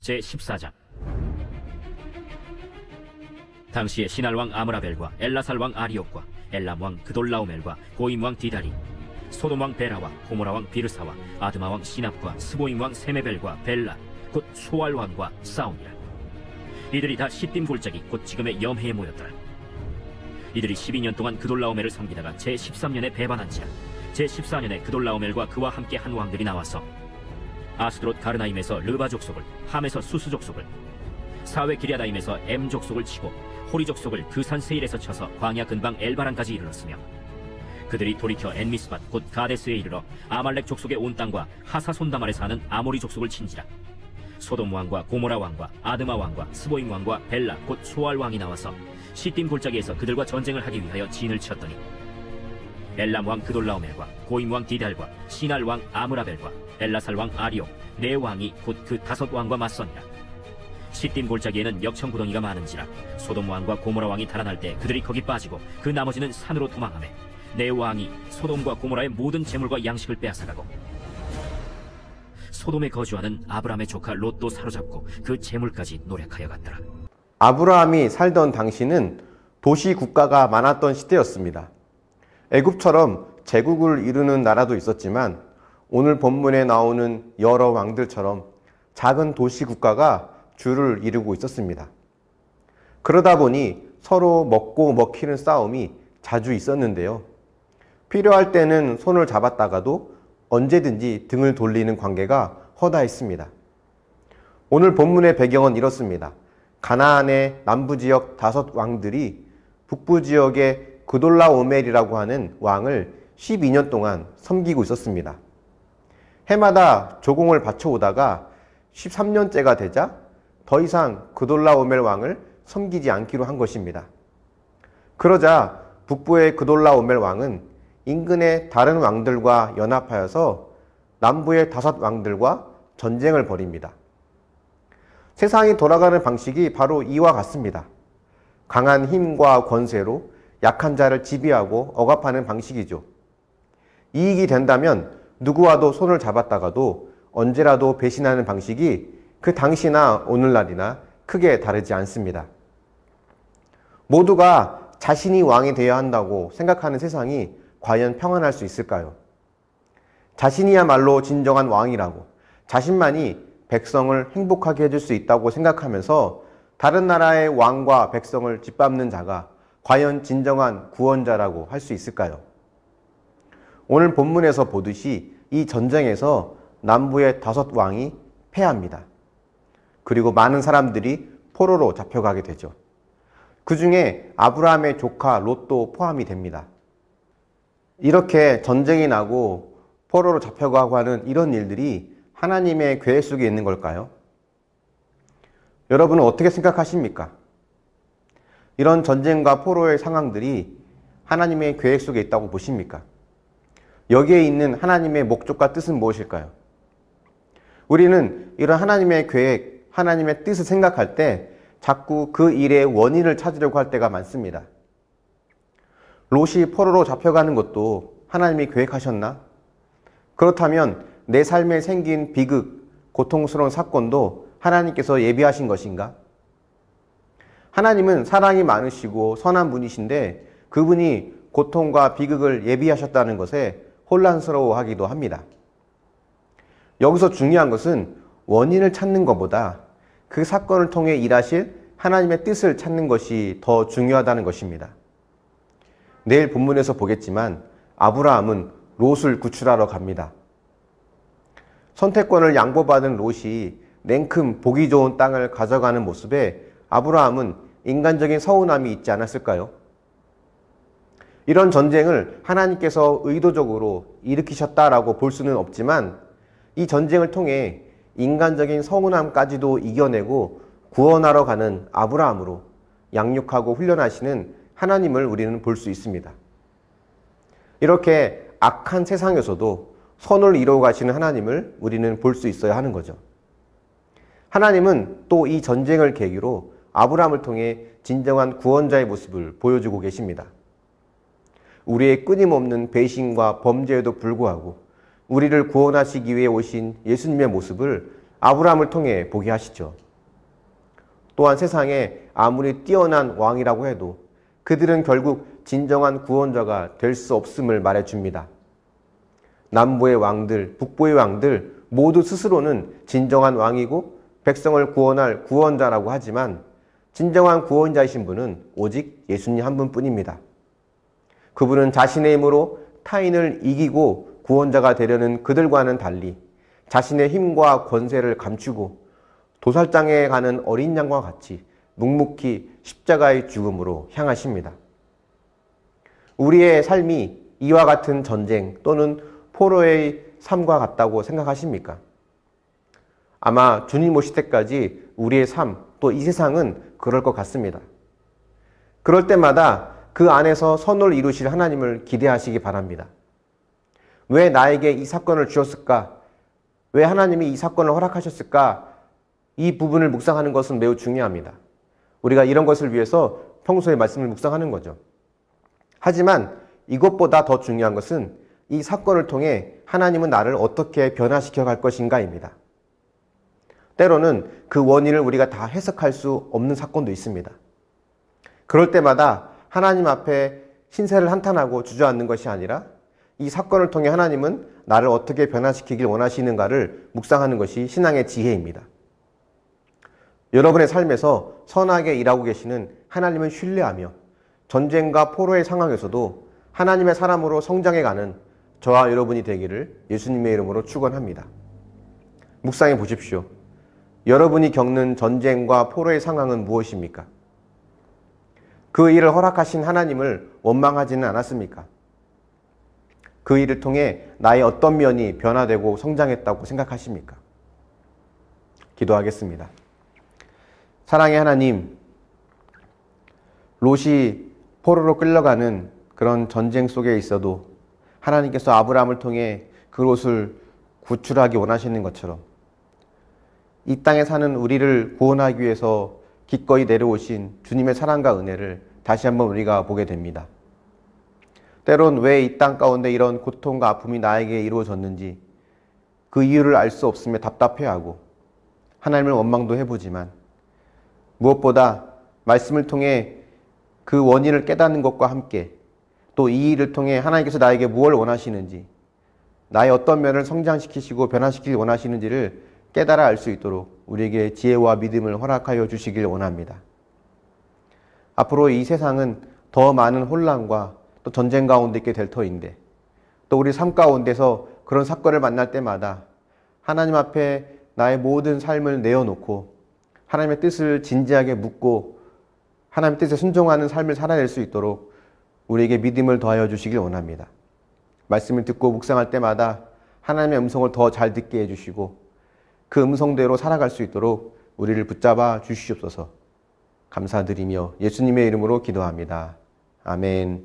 제14장. 당시에 시날왕 아므라벨과 엘라살왕 아리옥과 엘람왕 그돌라오멜과 고임왕 디달이 소돔왕 베라와 고모라왕 비르사와 아드마왕 시납과 스보임왕 세메벨과 벨라 곧 소알왕과 싸우니라. 이들이 다 시딤 골짜기 곧 지금의 염해에 모였더라. 이들이 12년 동안 그돌라오멜을 섬기다가 제13년에 배반한지라. 제14년에 그돌라오멜과 그와 함께 한 왕들이 나와서 아스드롯 가르나임에서 르바 족속을, 함에서 수스 족속을, 사웨 기랴다임에서 엠 족속을 치고 호리 족속을 그 산 세일에서 쳐서 광야 근방 엘바란까지 이르렀으며, 그들이 돌이켜 엔미스밭 곧 가데스에 이르러 아말렉 족속의 온 땅과 하사손다말에 사는 아모리 족속을 친지라. 소돔 왕과 고모라 왕과 아드마 왕과 스보임 왕과 벨라 곧 소알 왕이 나와서 시딤 골짜기에서 그들과 전쟁을 하기 위하여 진을 쳤더니, 엘람 왕 그돌라오멜과 고임 왕 디달과 시날 왕 아므라벨과 엘라살 왕 아리옥 네 왕이 곧 그 5 왕과 맞서니라. 시딤 골짜기에는 역청구덩이가 많은지라 소돔 왕과 고모라 왕이 달아날 때 그들이 거기 빠지고 그 나머지는 산으로 도망하매, 네 왕이 소돔과 고모라의 모든 재물과 양식을 빼앗아가고 소돔에 거주하는 아브람의 조카 롯도 사로잡고 그 재물까지 노력하여 갔더라. 아브라함이 살던 당시는 도시 국가가 많았던 시대였습니다. 애굽처럼 제국을 이루는 나라도 있었지만 오늘 본문에 나오는 여러 왕들처럼 작은 도시 국가가 주를 이루고 있었습니다. 그러다 보니 서로 먹고 먹히는 싸움이 자주 있었는데요. 필요할 때는 손을 잡았다가도 언제든지 등을 돌리는 관계가 허다했습니다. 오늘 본문의 배경은 이렇습니다. 가나안의 남부지역 5 왕들이 북부지역의 그돌라오멜이라고 하는 왕을 12년 동안 섬기고 있었습니다. 해마다 조공을 바쳐오다가 13년째가 되자 더 이상 그돌라오멜 왕을 섬기지 않기로 한 것입니다. 그러자 북부의 그돌라오멜 왕은 인근의 다른 왕들과 연합하여서 남부의 5 왕들과 전쟁을 벌입니다. 세상이 돌아가는 방식이 바로 이와 같습니다. 강한 힘과 권세로 약한 자를 지배하고 억압하는 방식이죠. 이익이 된다면 누구와도 손을 잡았다가도 언제라도 배신하는 방식이 그 당시나 오늘날이나 크게 다르지 않습니다. 모두가 자신이 왕이 되어야 한다고 생각하는 세상이 과연 평안할 수 있을까요? 자신이야말로 진정한 왕이라고, 자신만이 백성을 행복하게 해줄 수 있다고 생각하면서 다른 나라의 왕과 백성을 짓밟는 자가 과연 진정한 구원자라고 할 수 있을까요? 오늘 본문에서 보듯이 이 전쟁에서 남부의 5 왕이 패합니다. 그리고 많은 사람들이 포로로 잡혀가게 되죠. 그 중에 아브라함의 조카 롯도 포함이 됩니다. 이렇게 전쟁이 나고 포로로 잡혀가고 하는 이런 일들이 하나님의 계획 속에 있는 걸까요? 여러분은 어떻게 생각하십니까? 이런 전쟁과 포로의 상황들이 하나님의 계획 속에 있다고 보십니까? 여기에 있는 하나님의 목적과 뜻은 무엇일까요? 우리는 이런 하나님의 계획, 하나님의 뜻을 생각할 때 자꾸 그 일의 원인을 찾으려고 할 때가 많습니다. 롯이 포로로 잡혀가는 것도 하나님이 계획하셨나? 그렇다면 내 삶에 생긴 비극, 고통스러운 사건도 하나님께서 예비하신 것인가? 하나님은 사랑이 많으시고 선한 분이신데 그분이 고통과 비극을 예비하셨다는 것에 혼란스러워하기도 합니다. 여기서 중요한 것은 원인을 찾는 것보다 그 사건을 통해 일하실 하나님의 뜻을 찾는 것이 더 중요하다는 것입니다. 내일 본문에서 보겠지만 아브라함은 롯을 구출하러 갑니다. 선택권을 양보받은 롯이 냉큼 보기 좋은 땅을 가져가는 모습에 아브라함은 인간적인 서운함이 있지 않았을까요? 이런 전쟁을 하나님께서 의도적으로 일으키셨다라고 볼 수는 없지만 이 전쟁을 통해 인간적인 서운함까지도 이겨내고 구원하러 가는 아브라함으로 양육하고 훈련하시는 하나님을 우리는 볼 수 있습니다. 이렇게 악한 세상에서도 선을 이루어 가시는 하나님을 우리는 볼 수 있어야 하는 거죠. 하나님은 또 이 전쟁을 계기로 아브라함을 통해 진정한 구원자의 모습을 보여주고 계십니다. 우리의 끊임없는 배신과 범죄에도 불구하고 우리를 구원하시기 위해 오신 예수님의 모습을 아브라함을 통해 보게 하시죠. 또한 세상에 아무리 뛰어난 왕이라고 해도 그들은 결국 진정한 구원자가 될 수 없음을 말해줍니다. 남부의 왕들, 북부의 왕들 모두 스스로는 진정한 왕이고 백성을 구원할 구원자라고 하지만 진정한 구원자이신 분은 오직 예수님 한 분뿐입니다. 그분은 자신의 힘으로 타인을 이기고 구원자가 되려는 그들과는 달리 자신의 힘과 권세를 감추고 도살장에 가는 어린 양과 같이 묵묵히 십자가의 죽음으로 향하십니다. 우리의 삶이 이와 같은 전쟁 또는 포로의 삶과 같다고 생각하십니까? 아마 주님 오실 때까지 우리의 삶, 또 이 세상은 그럴 것 같습니다. 그럴 때마다 그 안에서 선을 이루실 하나님을 기대하시기 바랍니다. 왜 나에게 이 사건을 주셨을까? 왜 하나님이 이 사건을 허락하셨을까? 이 부분을 묵상하는 것은 매우 중요합니다. 우리가 이런 것을 위해서 평소에 말씀을 묵상하는 거죠. 하지만 이것보다 더 중요한 것은 이 사건을 통해 하나님은 나를 어떻게 변화시켜 갈 것인가입니다. 때로는 그 원인을 우리가 다 해석할 수 없는 사건도 있습니다. 그럴 때마다 하나님 앞에 신세를 한탄하고 주저앉는 것이 아니라 이 사건을 통해 하나님은 나를 어떻게 변화시키길 원하시는가를 묵상하는 것이 신앙의 지혜입니다. 여러분의 삶에서 선하게 일하고 계시는 하나님을 신뢰하며 전쟁과 포로의 상황에서도 하나님의 사람으로 성장해가는 저와 여러분이 되기를 예수님의 이름으로 축원합니다. 묵상해 보십시오. 여러분이 겪는 전쟁과 포로의 상황은 무엇입니까? 그 일을 허락하신 하나님을 원망하지는 않았습니까? 그 일을 통해 나의 어떤 면이 변화되고 성장했다고 생각하십니까? 기도하겠습니다. 사랑의 하나님, 롯이 포로로 끌려가는 그런 전쟁 속에 있어도 하나님께서 아브라함을 통해 그 롯을 구출하기 원하시는 것처럼 이 땅에 사는 우리를 구원하기 위해서 기꺼이 내려오신 주님의 사랑과 은혜를 다시 한번 우리가 보게 됩니다. 때론 왜 이 땅 가운데 이런 고통과 아픔이 나에게 이루어졌는지 그 이유를 알 수 없으며 답답해하고 하나님을 원망도 해보지만 무엇보다 말씀을 통해 그 원인을 깨닫는 것과 함께 또 이 일을 통해 하나님께서 나에게 무엇을 원하시는지 나의 어떤 면을 성장시키시고 변화시키길 원하시는지를 깨달아 알 수 있도록 우리에게 지혜와 믿음을 허락하여 주시길 원합니다. 앞으로 이 세상은 더 많은 혼란과 또 전쟁 가운데 있게 될 터인데 또 우리 삶 가운데서 그런 사건을 만날 때마다 하나님 앞에 나의 모든 삶을 내어놓고 하나님의 뜻을 진지하게 묻고 하나님의 뜻에 순종하는 삶을 살아낼 수 있도록 우리에게 믿음을 더하여 주시길 원합니다. 말씀을 듣고 묵상할 때마다 하나님의 음성을 더 잘 듣게 해주시고 그 음성대로 살아갈 수 있도록 우리를 붙잡아 주시옵소서. 감사드리며 예수님의 이름으로 기도합니다. 아멘.